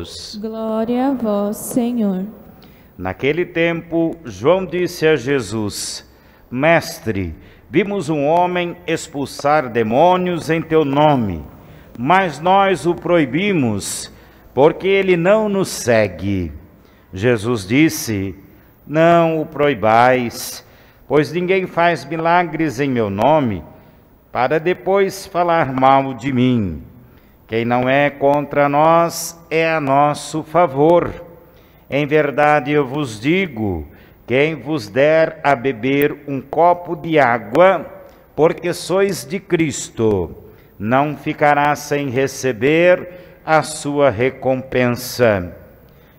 Deus. Glória a vós, Senhor. Naquele tempo, João disse a Jesus: Mestre, vimos um homem expulsar demônios em teu nome, mas nós o proibimos, porque ele não nos segue. Jesus disse: Não o proibais, pois ninguém faz milagres em meu nome, para depois falar mal de mim. Quem não é contra nós é a nosso favor. Em verdade eu vos digo, quem vos der a beber um copo de água, porque sois de Cristo, não ficará sem receber a sua recompensa.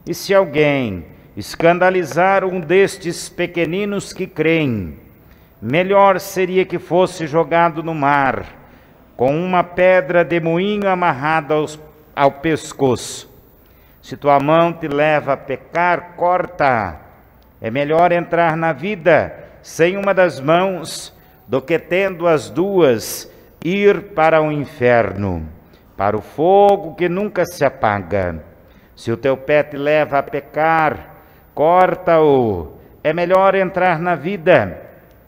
E se alguém escandalizar um destes pequeninos que creem, melhor seria que fosse jogado no mar, com uma pedra de moinho amarrada ao pescoço. Se tua mão te leva a pecar, corta. É melhor entrar na vida sem uma das mãos, do que tendo as duas, ir para o inferno, para o fogo que nunca se apaga. Se o teu pé te leva a pecar, corta-o. É melhor entrar na vida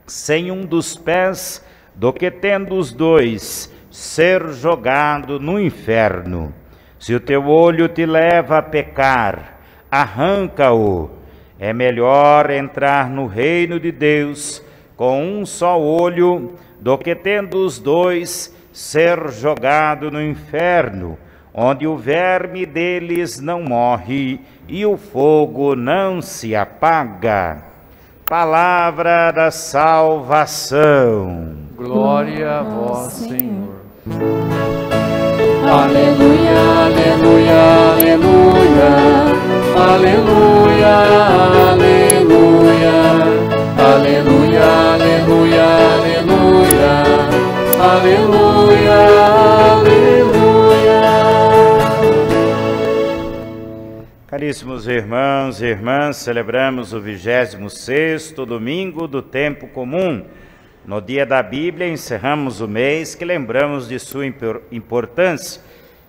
sem um dos pés, do que tendo os dois, ser jogado no inferno. Se o teu olho te leva a pecar, arranca-o. É melhor entrar no reino de Deus com um só olho, do que tendo os dois, ser jogado no inferno, onde o verme deles não morre e o fogo não se apaga. Palavra da salvação. Glória a vós, Senhor. Aleluia, aleluia, aleluia, aleluia, aleluia, aleluia, aleluia, aleluia, aleluia. Caríssimos irmãos e irmãs, celebramos o 26º domingo do tempo comum. No dia da Bíblia, encerramos o mês que lembramos de sua importância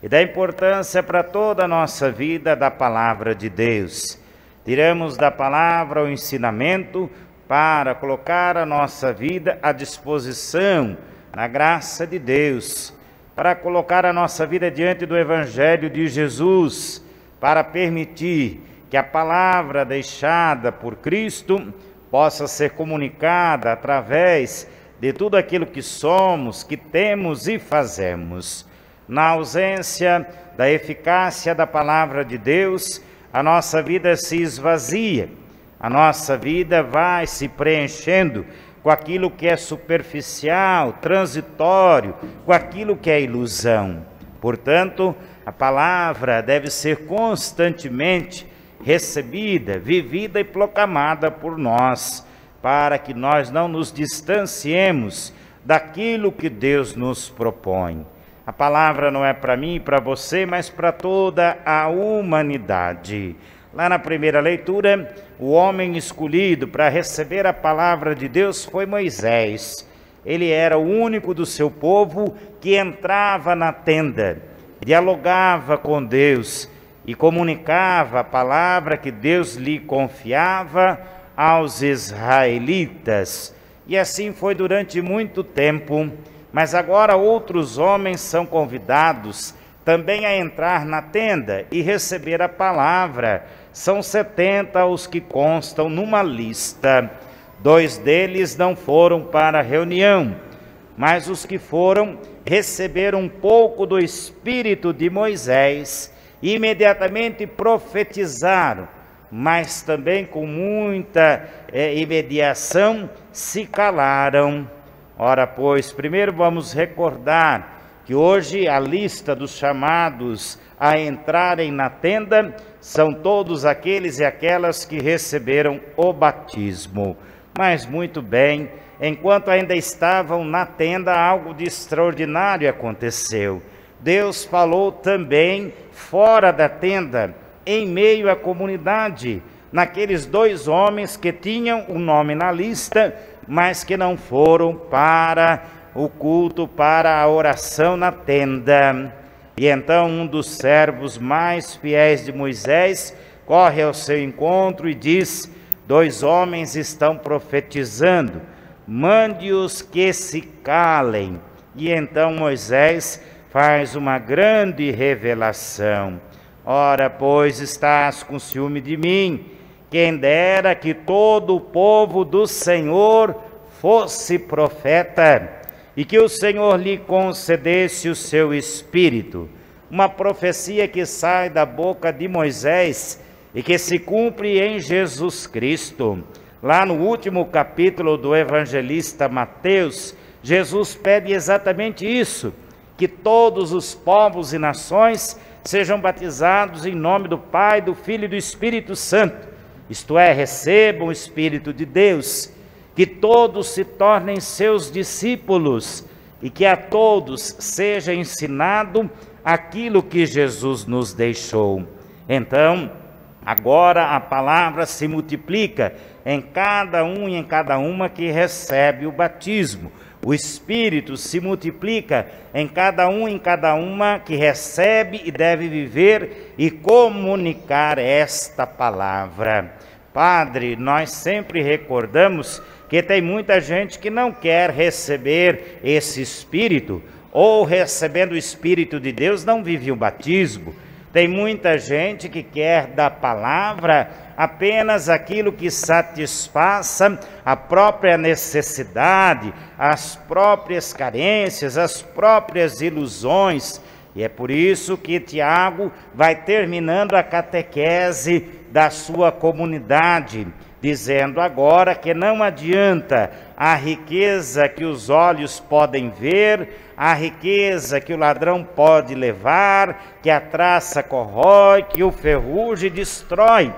e da importância para toda a nossa vida da Palavra de Deus. Tiramos da Palavra o ensinamento para colocar a nossa vida à disposição, na graça de Deus, para colocar a nossa vida diante do Evangelho de Jesus, para permitir que a Palavra deixada por Cristo possa ser comunicada através de tudo aquilo que somos, que temos e fazemos. Na ausência da eficácia da palavra de Deus, a nossa vida se esvazia, a nossa vida vai se preenchendo com aquilo que é superficial, transitório, com aquilo que é ilusão. Portanto, a palavra deve ser constantemente recebida, vivida e proclamada por nós, para que nós não nos distanciemos daquilo que Deus nos propõe. A palavra não é para mim e para você, mas para toda a humanidade. Lá na primeira leitura, o homem escolhido para receber a palavra de Deus foi Moisés. Ele era o único do seu povo que entrava na tenda, dialogava com Deus e comunicava a palavra que Deus lhe confiava aos israelitas. E assim foi durante muito tempo, mas agora outros homens são convidados também a entrar na tenda e receber a palavra. São 70 os que constam numa lista. 2 deles não foram para a reunião, mas os que foram receberam um pouco do espírito de Moisés, imediatamente profetizaram, mas também com muita imediação se calaram. Ora, pois, primeiro vamos recordar que hoje a lista dos chamados a entrarem na tenda são todos aqueles e aquelas que receberam o batismo. Mas muito bem, enquanto ainda estavam na tenda, algo de extraordinário aconteceu. Deus falou também fora da tenda, em meio à comunidade, naqueles 2 homens que tinham o nome na lista, mas que não foram para o culto, para a oração na tenda. E então um dos servos mais fiéis de Moisés corre ao seu encontro e diz: 2 homens estão profetizando, mande-os que se calem. E então Moisés faz uma grande revelação. Ora, pois, estás com ciúme de mim, quem dera que todo o povo do Senhor fosse profeta, e que o Senhor lhe concedesse o seu espírito. Uma profecia que sai da boca de Moisés e que se cumpre em Jesus Cristo. Lá no último capítulo do evangelista Mateus, Jesus pede exatamente isso, que todos os povos e nações sejam batizados em nome do Pai, do Filho e do Espírito Santo, isto é, recebam o Espírito de Deus, que todos se tornem seus discípulos e que a todos seja ensinado aquilo que Jesus nos deixou. Então, agora a palavra se multiplica em cada um e em cada uma que recebe o batismo. O Espírito se multiplica em cada um e em cada uma que recebe e deve viver e comunicar esta palavra. Padre, nós sempre recordamos que tem muita gente que não quer receber esse Espírito, ou recebendo o Espírito de Deus não vive o batismo. Tem muita gente que quer da palavra apenas aquilo que satisfaça a própria necessidade, as próprias carências, as próprias ilusões. E é por isso que Tiago vai terminando a catequese da sua comunidade, dizendo agora que não adianta a riqueza que os olhos podem ver, a riqueza que o ladrão pode levar, que a traça corrói, que o ferrugem destrói,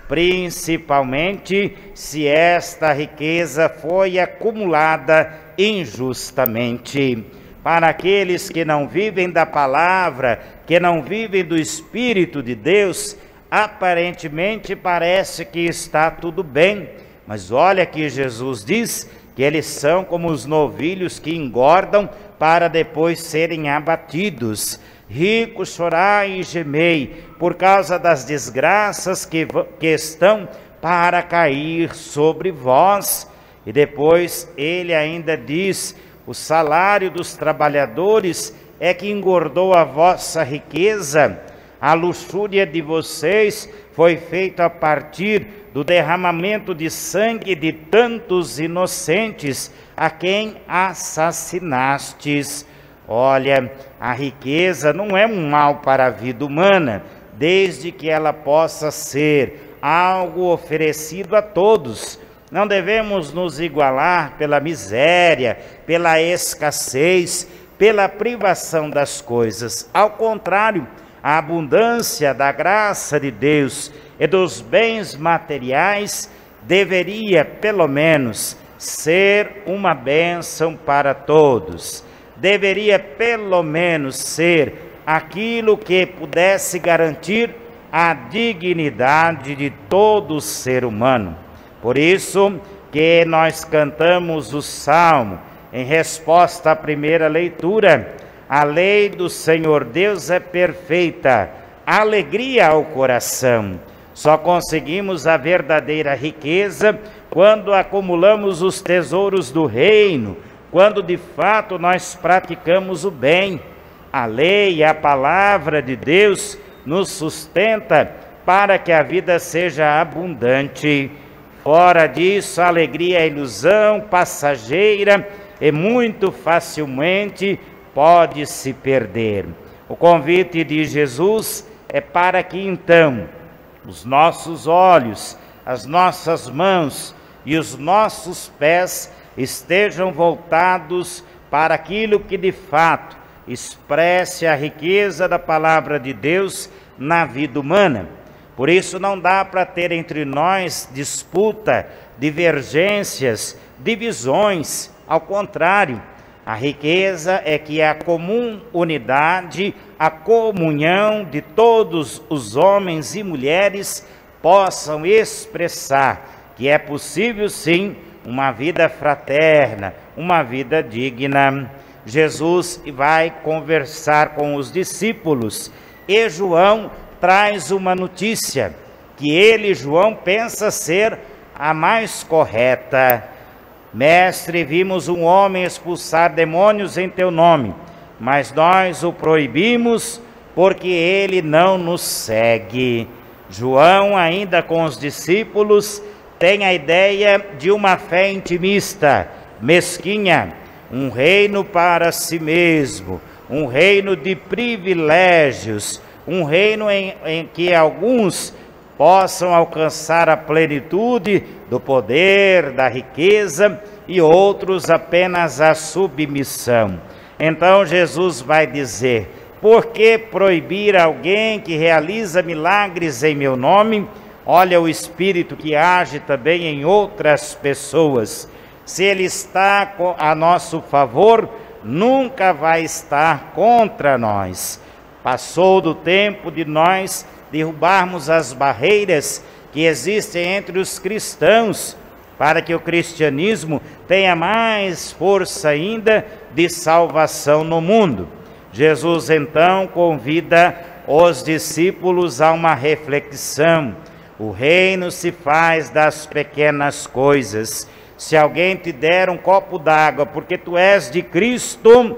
principalmente se esta riqueza foi acumulada injustamente. Para aqueles que não vivem da palavra, que não vivem do Espírito de Deus, aparentemente parece que está tudo bem, mas olha que Jesus diz que eles são como os novilhos que engordam para depois serem abatidos. Ricos, chorai e gemei por causa das desgraças que estão para cair sobre vós. E depois ele ainda diz: o salário dos trabalhadores é que engordou a vossa riqueza. A luxúria de vocês foi feita a partir do derramamento de sangue de tantos inocentes a quem assassinastes. Olha, a riqueza não é um mal para a vida humana, desde que ela possa ser algo oferecido a todos. Não devemos nos igualar pela miséria, pela escassez, pela privação das coisas. Ao contrário, a abundância da graça de Deus e dos bens materiais deveria, pelo menos, ser uma bênção para todos. Deveria, pelo menos, ser aquilo que pudesse garantir a dignidade de todo ser humano. Por isso que nós cantamos o Salmo em resposta à primeira leitura: a lei do Senhor Deus é perfeita, alegria ao coração. Só conseguimos a verdadeira riqueza quando acumulamos os tesouros do reino, quando de fato nós praticamos o bem. A lei, a palavra de Deus, nos sustenta para que a vida seja abundante. Fora disso, a alegria é ilusão passageira e muito facilmente pode se perder. O convite de Jesus é para que então os nossos olhos, as nossas mãos e os nossos pés estejam voltados para aquilo que de fato expresse a riqueza da palavra de Deus na vida humana. Por isso não dá para ter entre nós disputa, divergências, divisões. Ao contrário, a riqueza é que a comum unidade, a comunhão de todos os homens e mulheres possam expressar que é possível sim uma vida fraterna, uma vida digna. Jesus vai conversar com os discípulos e João traz uma notícia que ele, João, pensa ser a mais correta. Mestre, vimos um homem expulsar demônios em teu nome, mas nós o proibimos porque ele não nos segue. João, ainda com os discípulos, tem a ideia de uma fé intimista, mesquinha, um reino para si mesmo, um reino de privilégios, um reino em que alguns possam alcançar a plenitude do poder, da riqueza, e outros apenas a submissão. Então Jesus vai dizer: por que proibir alguém que realiza milagres em meu nome? Olha o Espírito que age também em outras pessoas. Se ele está a nosso favor, nunca vai estar contra nós. Passou do tempo de nós derrubarmos as barreiras que existem entre os cristãos, para que o cristianismo tenha mais força ainda de salvação no mundo. Jesus então convida os discípulos a uma reflexão. O reino se faz das pequenas coisas. Se alguém te der um copo d'água porque tu és de Cristo,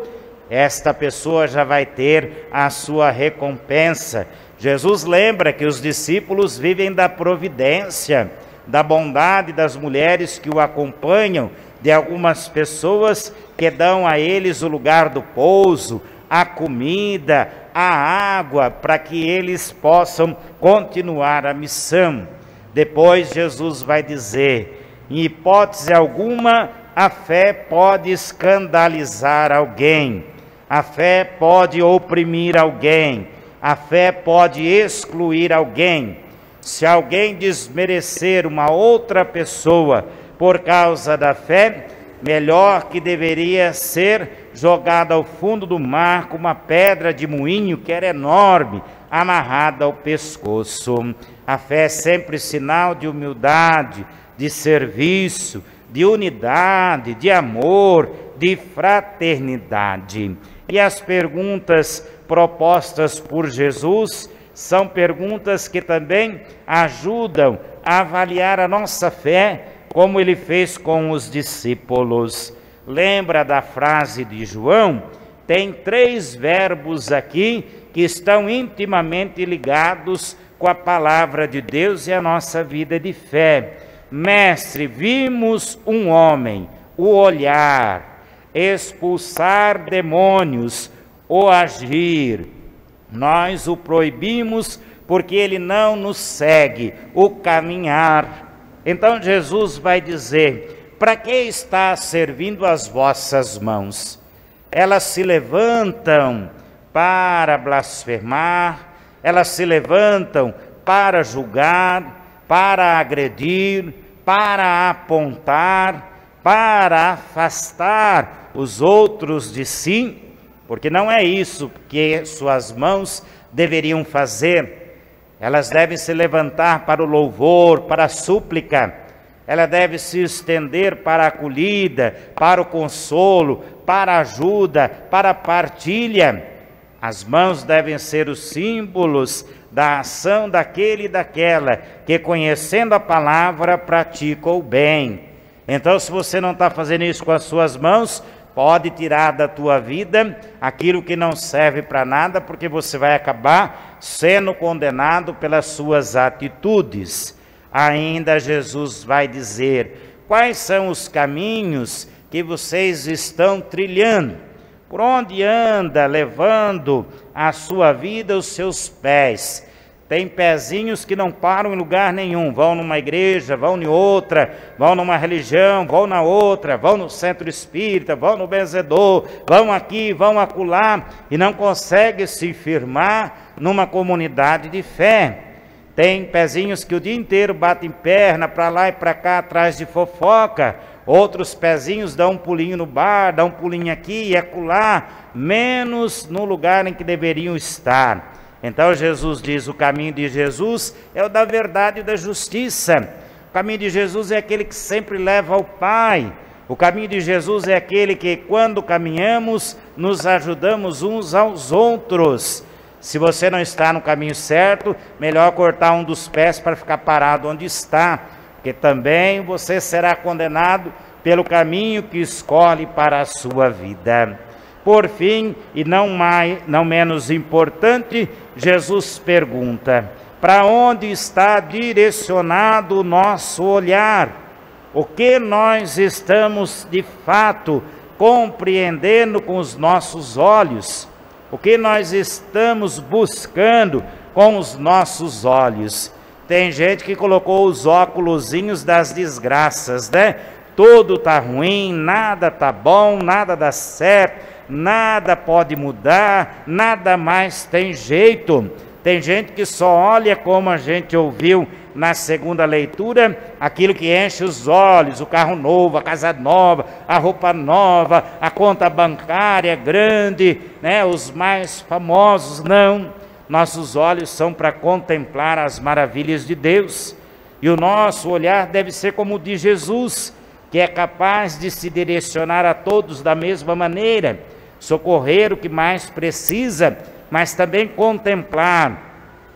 esta pessoa já vai ter a sua recompensa. Jesus lembra que os discípulos vivem da providência, da bondade das mulheres que o acompanham, de algumas pessoas que dão a eles o lugar do pouso, a comida, a água, para que eles possam continuar a missão. Depois Jesus vai dizer: em hipótese alguma, a fé pode escandalizar alguém, a fé pode oprimir alguém, a fé pode excluir alguém. Se alguém desmerecer uma outra pessoa por causa da fé, melhor que deveria ser jogada ao fundo do mar com uma pedra de moinho que era enorme, amarrada ao pescoço. A fé é sempre sinal de humildade, de serviço, de unidade, de amor, de fraternidade. E as perguntas propostas por Jesus são perguntas que também ajudam a avaliar a nossa fé, como ele fez com os discípulos. Lembra da frase de João? Tem 3 verbos aqui que estão intimamente ligados com a palavra de Deus e a nossa vida de fé. Mestre, vimos um homem, o olhar, expulsar demônios, o agir. Nós o proibimos porque ele não nos segue, o caminhar. Então Jesus vai dizer: para que está servindo as vossas mãos? Elas se levantam para blasfemar, elas se levantam para julgar, para agredir, para apontar, para afastar os outros de si, porque não é isso que suas mãos deveriam fazer. Elas devem se levantar para o louvor, para a súplica. Ela deve se estender para a acolhida, para o consolo, para a ajuda, para a partilha. As mãos devem ser os símbolos da ação daquele e daquela que, conhecendo a palavra, pratica o bem. Então, se você não está fazendo isso com as suas mãos, pode tirar da tua vida aquilo que não serve para nada, porque você vai acabar sendo condenado pelas suas atitudes. Ainda Jesus vai dizer: quais são os caminhos que vocês estão trilhando? Por onde anda levando a sua vida os seus pés? Tem pezinhos que não param em lugar nenhum, vão numa igreja, vão em outra, vão numa religião, vão na outra, vão no centro espírita, vão no benzedor, vão aqui, vão acolá, e não conseguem se firmar numa comunidade de fé. Tem pezinhos que o dia inteiro batem perna para lá e para cá atrás de fofoca. Outros pezinhos dão um pulinho no bar, dão um pulinho aqui e acolá, menos no lugar em que deveriam estar. Então Jesus diz: o caminho de Jesus é o da verdade e da justiça. O caminho de Jesus é aquele que sempre leva ao Pai. O caminho de Jesus é aquele que, quando caminhamos, nos ajudamos uns aos outros. Se você não está no caminho certo, melhor cortar um dos pés para ficar parado onde está, porque também você será condenado pelo caminho que escolhe para a sua vida. Por fim, e não menos importante, Jesus pergunta: para onde está direcionado o nosso olhar? O que nós estamos de fato compreendendo com os nossos olhos? O que nós estamos buscando com os nossos olhos? Tem gente que colocou os óculosinhos das desgraças, né? Tudo tá ruim, nada tá bom, nada dá certo, nada pode mudar, nada mais tem jeito. Tem gente que só olha, como a gente ouviu na segunda leitura, aquilo que enche os olhos: o carro novo, a casa nova, a roupa nova, a conta bancária grande, né? Os mais famosos. Não, nossos olhos são para contemplar as maravilhas de Deus, e o nosso olhar deve ser como o de Jesus, que é capaz de se direcionar a todos da mesma maneira, socorrer o que mais precisa, mas também contemplar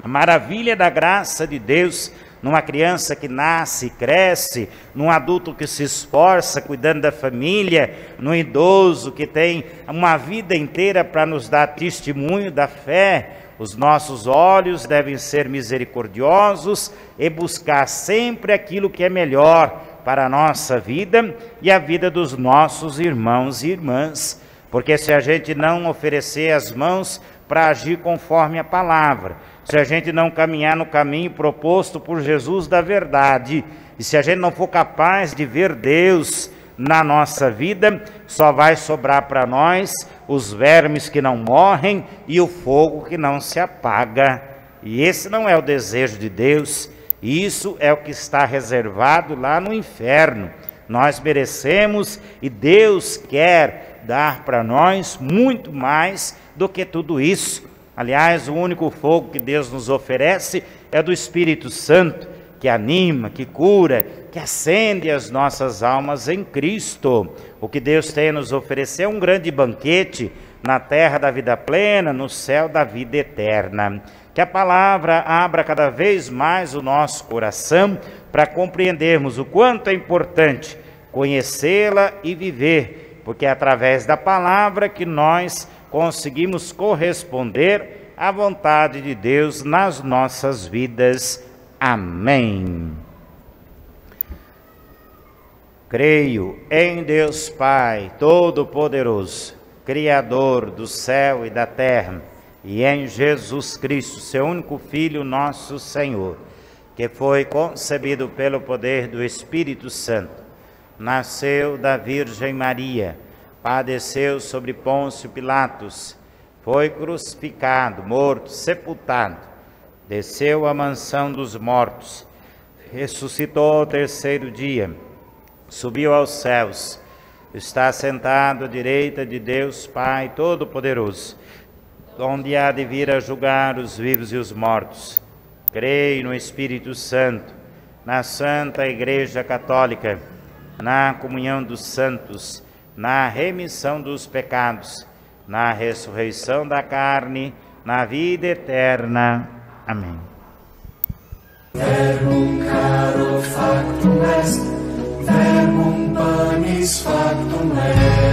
a maravilha da graça de Deus numa criança que nasce e cresce, num adulto que se esforça cuidando da família, num idoso que tem uma vida inteira para nos dar testemunho da fé. Os nossos olhos devem ser misericordiosos e buscar sempre aquilo que é melhor para a nossa vida e a vida dos nossos irmãos e irmãs. Porque se a gente não oferecer as mãos para agir conforme a palavra, se a gente não caminhar no caminho proposto por Jesus da verdade, e se a gente não for capaz de ver Deus na nossa vida, só vai sobrar para nós os vermes que não morrem e o fogo que não se apaga. E esse não é o desejo de Deus, isso é o que está reservado lá no inferno. Nós merecemos e Deus quer dar para nós muito mais do que tudo isso. Aliás, o único fogo que Deus nos oferece é do Espírito Santo, que anima, que cura, que acende as nossas almas em Cristo. O que Deus tem a nos oferecer é um grande banquete na terra da vida plena, no céu da vida eterna. Que a palavra abra cada vez mais o nosso coração para compreendermos o quanto é importante conhecê-la e viver, porque é através da palavra que nós conseguimos corresponder à vontade de Deus nas nossas vidas. Amém. Creio em Deus Pai Todo-Poderoso, Criador do céu e da terra, e em Jesus Cristo, seu único Filho, nosso Senhor, que foi concebido pelo poder do Espírito Santo, nasceu da Virgem Maria, padeceu sobre Pôncio Pilatos, foi crucificado, morto, sepultado, desceu à mansão dos mortos, ressuscitou ao terceiro dia, subiu aos céus, está sentado à direita de Deus Pai Todo-Poderoso, onde há de vir a julgar os vivos e os mortos. Creio no Espírito Santo, na Santa Igreja Católica, na comunhão dos santos, na remissão dos pecados, na ressurreição da carne, na vida eterna. Amém. Verbum caro factum est, verbum panis factum est.